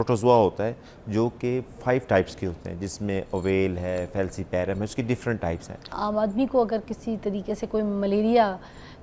Protozoa होता है जो कि 5 टाइप्स के होते हैं, जिसमें ओवेल है, फेल्सीपैरम है, उसकी डिफरेंट टाइप्स हैं। आम आदमी को अगर किसी तरीके से कोई मलेरिया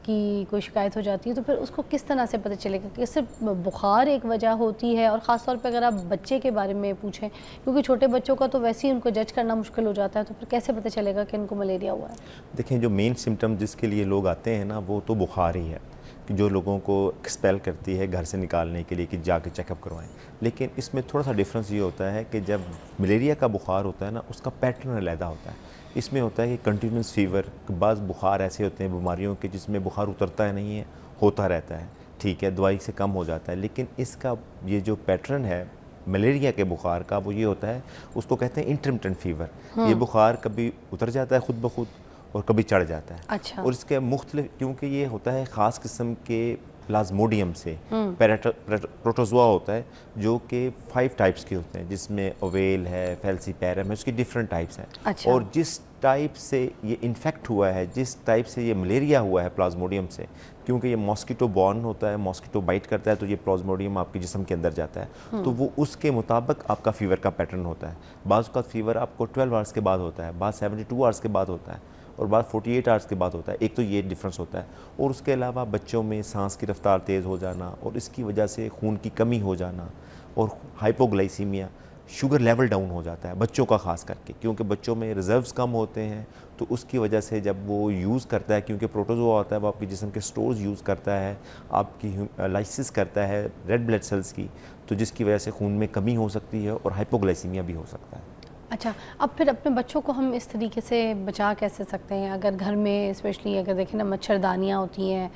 की कोई शिकायत हो जाती है तो फिर उसको किस तरह से पता चलेगा कि सिर्फ बुखार एक वजह होती है? और ख़ास तौर पे अगर आप बच्चे के बारे में पूछें, क्योंकि छोटे बच्चों का तो वैसे ही उनको जज करना मुश्किल हो जाता है, तो फिर कैसे पता चलेगा कि उनको मलेरिया हुआ है? देखें, जो मेन सिम्टम जिसके लिए लोग आते हैं ना, वो तो बुखार ही है कि जो लोगों को एक्सपेल करती है घर से निकालने के लिए कि जाके चेकअप करवाएं। लेकिन इसमें थोड़ा सा डिफरेंस ये होता है कि जब मलेरिया का बुखार होता है ना, उसका पैटर्न अलहदा होता है। इसमें होता है कि कंटिन्यूस फीवर, बाज़ बुखार ऐसे होते हैं बीमारियों के जिसमें बुखार उतरता है नहीं है, होता रहता है, ठीक है, दवाई से कम हो जाता है। लेकिन इसका ये जो पैटर्न है मलेरिया के बुखार का, वो ये होता है, उसको कहते हैं इंटरमिटेंट फीवर। ये बुखार कभी उतर जाता है खुद ब खुद और कभी चढ़ जाता है। अच्छा। और इसके मुख्तलिफ, क्योंकि ये होता है ख़ास किस्म के प्लाज्मोडियम से, प्रोटोजोआ होता है जो कि 5 टाइप्स के होते हैं, जिसमें ओवेल है, फेल्सीपैरम है, उसकी डिफरेंट टाइप्स हैं। अच्छा। और जिस टाइप से ये इन्फेक्ट हुआ है, जिस टाइप से ये मलेरिया हुआ है प्लाज्मोडियम से, क्योंकि ये मॉस्किटो बॉर्न होता है, मॉस्किटो बाइट करता है, तो ये प्लाज्मोडियम आपके जिस्म के अंदर जाता है, तो वो उसके मुताबिक आपका फ़ीवर का पैटर्न होता है। बाज़ का फ़ीवर आपको 12 आवर्स के बाद होता है, बाद 72 आवर्स के बाद होता है, और बाद 48 आवर्स के बाद होता है। एक तो ये डिफरेंस होता है। और उसके अलावा बच्चों में सांस की रफ्तार तेज़ हो जाना, और इसकी वजह से खून की कमी हो जाना, और हाइपोग्लाइसीमिया, शुगर लेवल डाउन हो जाता है बच्चों का ख़ास करके, क्योंकि बच्चों में रिजर्व्स कम होते हैं। तो उसकी वजह से जब वो यूज़ करता है, क्योंकि प्रोटोजोआ होता है वो आपके जिस्म के स्टोर्स यूज़ करता है, आपकी लाइसिस करता है रेड ब्लड सेल्स की, तो जिसकी वजह से खून में कमी हो सकती है और हाइपोग्लाइसीमिया भी हो सकता है। अच्छा, अब फिर अपने बच्चों को हम इस तरीके से बचा कैसे सकते हैं? अगर घर में स्पेशली अगर देखें ना, मच्छरदानियाँ होती हैं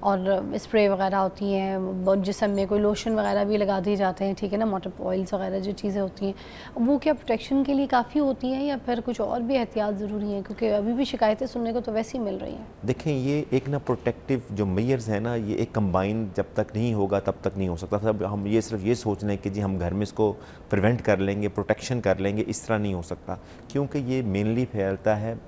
और स्प्रे वगैरह होती हैं, जिस्म में कोई लोशन वगैरह भी लगा दिए जाते हैं, ठीक है ना, मोटर ऑयल्स वगैरह जो चीज़ें होती हैं, वो क्या प्रोटेक्शन के लिए काफ़ी होती हैं या फिर कुछ और भी एहतियात ज़रूरी है? क्योंकि अभी भी शिकायतें सुनने को तो वैसे ही मिल रही हैं। देखें, ये एक ना प्रोटेक्टिव जो मेयर्स है ना, ये एक कंबाइन जब तक नहीं होगा तब तक नहीं हो सकता। सब हम ये सिर्फ ये सोच लें कि जी हम घर में इसको प्रिवेंट कर लेंगे, प्रोटेक्शन कर लेंगे, इस तरह नहीं हो सकता, क्योंकि ये मेनली फैलता है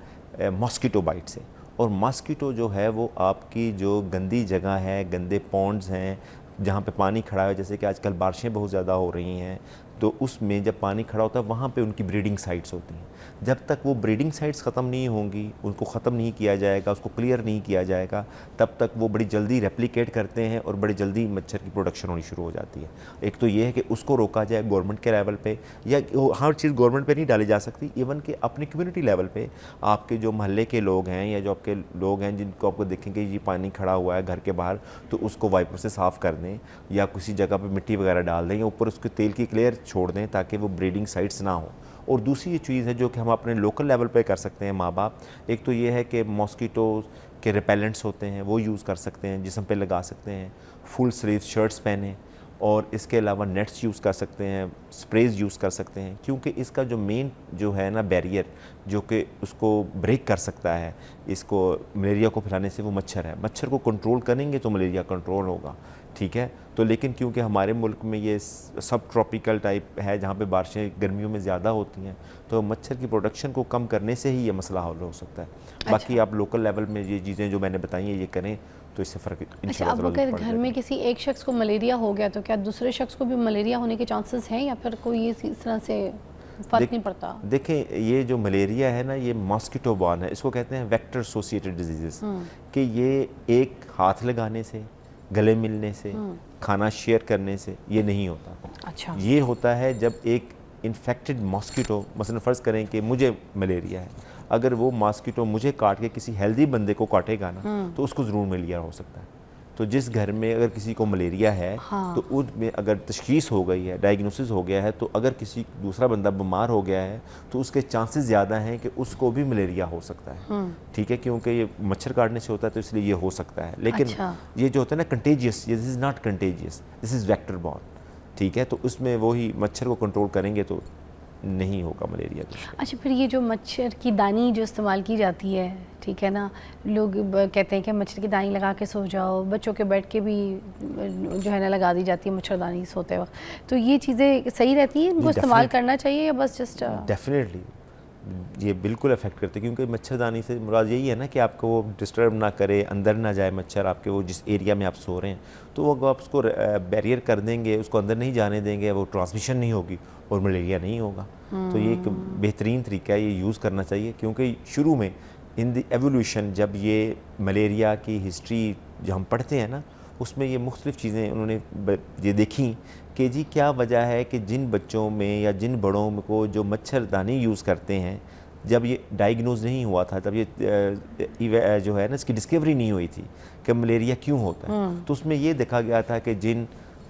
मॉस्किटो बाइट से। और मॉस्किटो जो है वो आपकी जो गंदी जगह है, गंदे पॉन्ड्स हैं जहाँ पे पानी खड़ा है, जैसे कि आजकल बारिशें बहुत ज़्यादा हो रही हैं, तो उसमें जब पानी खड़ा होता है वहाँ पे उनकी ब्रीडिंग साइट्स होती हैं। जब तक वो ब्रीडिंग साइट्स ख़त्म नहीं होंगी, उनको ख़त्म नहीं किया जाएगा, उसको क्लियर नहीं किया जाएगा, तब तक वो बड़ी जल्दी रेप्लिकेट करते हैं और बड़ी जल्दी मच्छर की प्रोडक्शन होनी शुरू हो जाती है। एक तो ये है कि उसको रोका जाए गवर्नमेंट के लेवल पे, या हर चीज़ गवर्नमेंट पे नहीं डाली जा सकती, इवन कि अपने कम्युनिटी लेवल पे आपके जो मोहल्ले के लोग हैं या जो आपके लोग हैं जिनको आपको देखेंगे ये पानी खड़ा हुआ है घर के बाहर, तो उसको वाइपर से साफ़ कर दें या किसी जगह पे मिट्टी वगैरह डाल दें या ऊपर उसके तेल की क्लेयर छोड़ दें ताकि वो ब्रीडिंग साइट्स ना हो। और दूसरी ये चीज़ है जो कि हम अपने लोकल लेवल पे कर सकते हैं माँ बाप, एक तो ये है कि मॉस्किटो के रिपेलेंट्स होते हैं वो यूज़ कर सकते हैं, जिस्म पे लगा सकते हैं, फुल स्लीव शर्ट्स पहने, और इसके अलावा नेट्स यूज़ कर सकते हैं, स्प्रेज यूज़ कर सकते हैं, क्योंकि इसका जो मेन जो है ना बैरियर जो कि उसको ब्रेक कर सकता है इसको मलेरिया को फैलाने से, वो मच्छर है। मच्छर को कंट्रोल करेंगे तो मलेरिया कंट्रोल होगा, ठीक है। तो लेकिन क्योंकि हमारे मुल्क में ये सब ट्रॉपिकल टाइप है जहाँ पे बारिशें गर्मियों में ज़्यादा होती हैं, तो मच्छर की प्रोडक्शन को कम करने से ही ये मसला हल हो सकता है। बाकी आप लोकल लेवल में ये चीज़ें जो मैंने बताई हैं ये करें तो इससे फ़र्क इंशाल्लाह अब अगर घर में किसी एक शख्स को मलेरिया हो गया तो क्या दूसरे शख्स को भी मलेरिया होने के चांसेस हैं या फिर कोई इस तरह से फ़र्क नहीं पड़ता? देखें, ये जो मलेरिया है ना, ये मॉस्किटो बॉर्न है, इसको कहते हैं वेक्टर एसोसिएटेड डिजीज़, कि ये एक हाथ लगाने से, गले मिलने से, खाना शेयर करने से ये नहीं होता। अच्छा। ये होता है जब एक इन्फेक्टेड मॉस्किटो, मसलन फ़र्ज़ करें कि मुझे मलेरिया है, अगर वो मॉस्किटो मुझे काट के किसी हेल्दी बंदे को काटेगा ना, तो उसको ज़रूर मलेरिया हो सकता है। तो जिस घर में अगर किसी को मलेरिया है, हाँ। तो उसमें अगर तशख़ीस हो गई है, डायग्नोसिस हो गया है, तो अगर किसी दूसरा बंदा बीमार हो गया है तो उसके चांसेस ज़्यादा हैं कि उसको भी मलेरिया हो सकता है, ठीक है, क्योंकि ये मच्छर काटने से होता है तो इसलिए ये हो सकता है। लेकिन अच्छा। ये जो होता है ना contagious, this is not contagious, this is vector borne, ठीक है। तो उसमें वही मच्छर को कंट्रोल करेंगे तो नहीं होगा मलेरिया। अच्छा, फिर ये जो मच्छर की दानी जो इस्तेमाल की जाती है, ठीक है ना, लोग कहते हैं कि मच्छर की दानी लगा के सो जाओ, बच्चों के बेड के भी जो है ना लगा दी जाती है मच्छरदानी सोते वक्त, तो ये चीज़ें सही रहती हैं, इनको इस्तेमाल करना चाहिए या बस जस्ट? डेफिनेटली ये बिल्कुल अफेक्ट करते हैं, क्योंकि मच्छरदानी से मुराद यही है ना कि आपको वो डिस्टर्ब ना करे, अंदर ना जाए मच्छर आपके वो जिस एरिया में आप सो रहे हैं। तो वो आप उसको बैरियर कर देंगे, उसको अंदर नहीं जाने देंगे, वो ट्रांसमिशन नहीं होगी और मलेरिया नहीं होगा। तो ये एक बेहतरीन तरीका है, ये यूज़ करना चाहिए। क्योंकि शुरू में इन द एवोल्यूशन जब ये मलेरिया की हिस्ट्री जो हम पढ़ते हैं ना, उसमें ये मुख्तलिफ़ चीज़ें उन्होंने ये देखी कि जी क्या वजह है कि जिन बच्चों में या जिन बड़ों को जो मच्छरदानी यूज़ करते हैं, जब ये डायग्नोज नहीं हुआ था, तब ये जो है ना इसकी डिस्कवरी नहीं हुई थी कि मलेरिया क्यों होता है। तो उसमें ये देखा गया था कि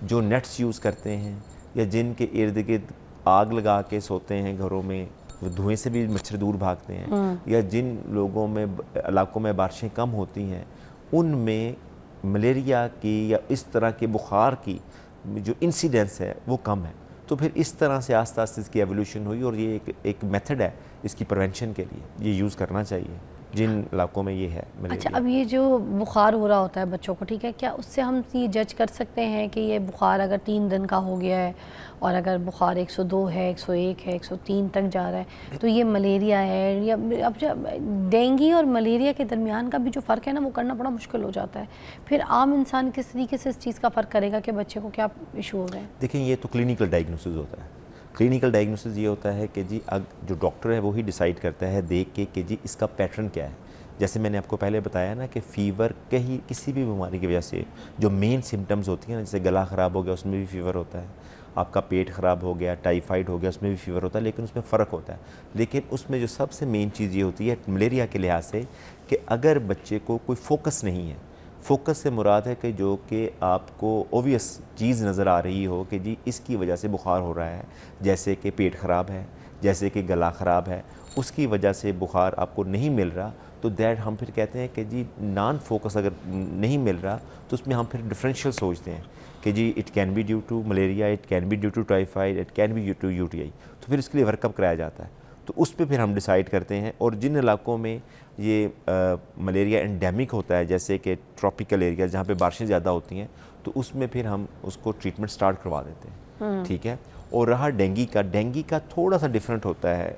जो नेट्स यूज़ करते हैं या जिन के इर्द गिर्द आग लगा के सोते हैं घरों में, वो धुएँ से भी मच्छर दूर भागते हैं, या जिन लोगों में इलाकों में बारिशें कम होती हैं उनमें मलेरिया की या इस तरह के बुखार की जो इंसिडेंस है वो कम है। तो फिर इस तरह से आस्ते आस्ते इसकी एवोल्यूशन हुई और ये एक मेथड है इसकी प्रिवेंशन के लिए, ये यूज़ करना चाहिए जिन इलाकों में ये है मलेरिया। अच्छा, अब ये जो बुखार हो रहा होता है बच्चों को, ठीक है, क्या उससे हम ये जज कर सकते हैं कि ये बुखार अगर 3 दिन का हो गया है और अगर बुखार 102 है, 101 है, 103 तक जा रहा है तो ये मलेरिया है? या अब जब डेंगू और मलेरिया के दरमियान का भी जो फ़र्क है ना, वो करना बड़ा मुश्किल हो जाता है। फिर आम इंसान किस तरीके से इस चीज़ का फ़र्क करेगा कि बच्चे को क्या इशू हो रहा है? देखें, ये तो क्लिनिकल डायग्नोसिस होता है। क्लिनिकल डायग्नोसिस ये होता है कि जी जो डॉक्टर है वो ही डिसाइड करता है देख के कि जी इसका पैटर्न क्या है। जैसे मैंने आपको पहले बताया ना कि फ़ीवर किसी भी बीमारी की वजह से जो मेन सिम्टम्स होती हैं ना, जैसे गला ख़राब हो गया उसमें भी फ़ीवर होता है, आपका पेट ख़राब हो गया, टाइफाइड हो गया, उसमें भी फ़ीवर होता है, लेकिन उसमें फ़र्क होता है। लेकिन उसमें जो सबसे मेन चीज़ ये होती है मलेरिया के लिहाज से कि अगर बच्चे को कोई फोकस नहीं है, फोकस से मुराद है कि जो कि आपको ओबियस चीज़ नज़र आ रही हो कि जी इसकी वजह से बुखार हो रहा है, जैसे कि पेट ख़राब है, जैसे कि गला ख़राब है, उसकी वजह से बुखार आपको नहीं मिल रहा, तो दैट हम फिर कहते हैं कि जी नॉन फोकस अगर नहीं मिल रहा तो उसमें हम फिर डिफरेंशियल सोचते हैं कि जी it can be due to malaria, it can be due to typhoid, it can be due to UTI। तो फिर इसके लिए वर्कअप कराया जाता है, तो उस पर फिर हम डिसाइड करते हैं। और जिन इलाकों में ये मलेरिया एंडेमिक होता है, जैसे कि ट्रॉपिकल एरिया जहाँ पे बारिशें ज़्यादा होती हैं, तो उसमें फिर हम उसको ट्रीटमेंट स्टार्ट करवा देते हैं, ठीक है। और रहा डेंगू का थोड़ा सा डिफरेंट होता है,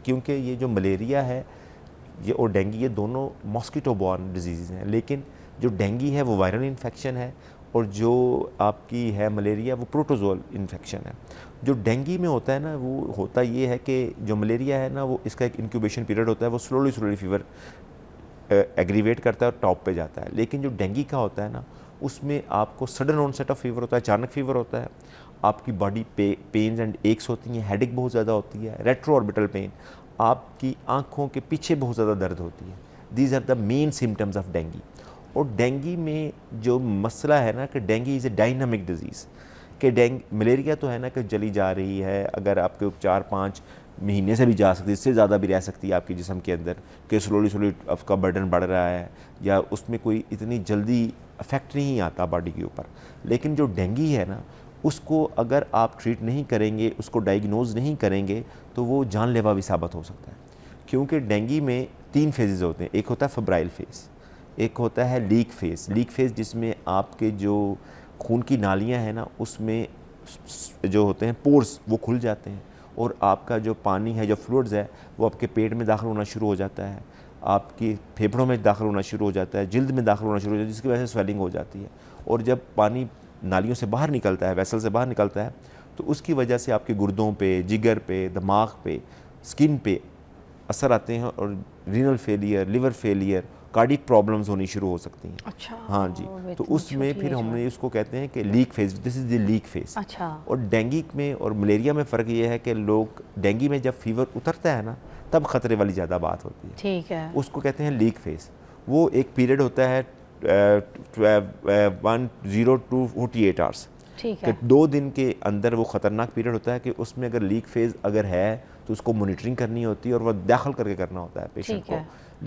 क्योंकि ये जो मलेरिया है ये और डेंगू ये दोनों मॉस्किटो बॉर्न डिजीज़ हैं, लेकिन जो डेंगू है वो वायरल इन्फेक्शन है और जो आपकी है मलेरिया वो प्रोटोजोल इन्फेक्शन है। जो डेंगू में होता है ना, वो होता ये है कि जो मलेरिया है ना, वो इसका एक इंक्यूबेशन पीरियड होता है, वो स्लोली फीवर एग्रीवेट करता है और टॉप पे जाता है। लेकिन जो डेंगू का होता है ना, उसमें आपको सडन ऑनसेट ऑफ फीवर होता है, अचानक फीवर होता है, आपकी बॉडी पेन्स एंड एक्स होती हैं, हेडेक बहुत ज़्यादा होती है, रेट्रो ऑर्बिटल पेन, आपकी आँखों के पीछे बहुत ज़्यादा दर्द होती है। These are the main symptoms of dengue. और डेंगू में जो मसला है ना कि dengue is a dynamic disease, कि मलेरिया तो है ना कि चली जा रही है, अगर आपके 4-5 महीने से भी जा सकती है, इससे ज़्यादा भी रह सकती है आपके जिस्म के अंदर, कि स्लोली उसका बर्डन बढ़ रहा है या उसमें कोई इतनी जल्दी अफेक्ट नहीं आता बॉडी के ऊपर। लेकिन जो डेंगू है ना, उसको अगर आप ट्रीट नहीं करेंगे, उसको डायग्नोज नहीं करेंगे, तो वो जानलेवा भी साबित हो सकता है। क्योंकि डेंगू में 3 फेजेज़ होते हैं, एक होता है फेब्राइल फेज़, एक होता है लीक फेज़ जिसमें आपके जो खून की नालियां हैं ना, उसमें जो होते हैं पोर्स वो खुल जाते हैं और आपका जो पानी है, जो फ्लूइड्स है, वो आपके पेट में दाखिल होना शुरू हो जाता है, आपकी फेफड़ों में दाखिल होना शुरू हो जाता है, जिल्द में दाखिल होना शुरू हो जाता है, जिसकी वजह से स्वेलिंग हो जाती है। और जब पानी नालियों से बाहर निकलता है, वेसल से बाहर निकलता है, तो उसकी वजह से आपके गुर्दों पे, जिगर पे, दिमाग पे, स्किन पे असर आते हैं और renal failure, liver failure, cardiac problems होनी शुरू हो सकती हैं। अच्छा, हाँ जी, तो उसमें फिर हमने इसको कहते हैं कि leak phase, this is the leak phase. अच्छा। और डेंगू में और मलेरिया में फ़र्क ये है कि लोग डेंगू में जब फीवर उतरता है ना, तब ख़तरे वाली ज़्यादा बात होती है, ठीक है, उसको कहते हैं लीक फेज। वो एक पीरियड होता है 10 to 48 आवर्स, ठीक कि है। 2 दिन के अंदर वो ख़तरनाक पीरियड होता है कि उसमें अगर लीक फेज़ अगर है तो उसको मॉनिटरिंग करनी होती है और वह दाखिल करके करना होता है पेशेंट ठीक है। को।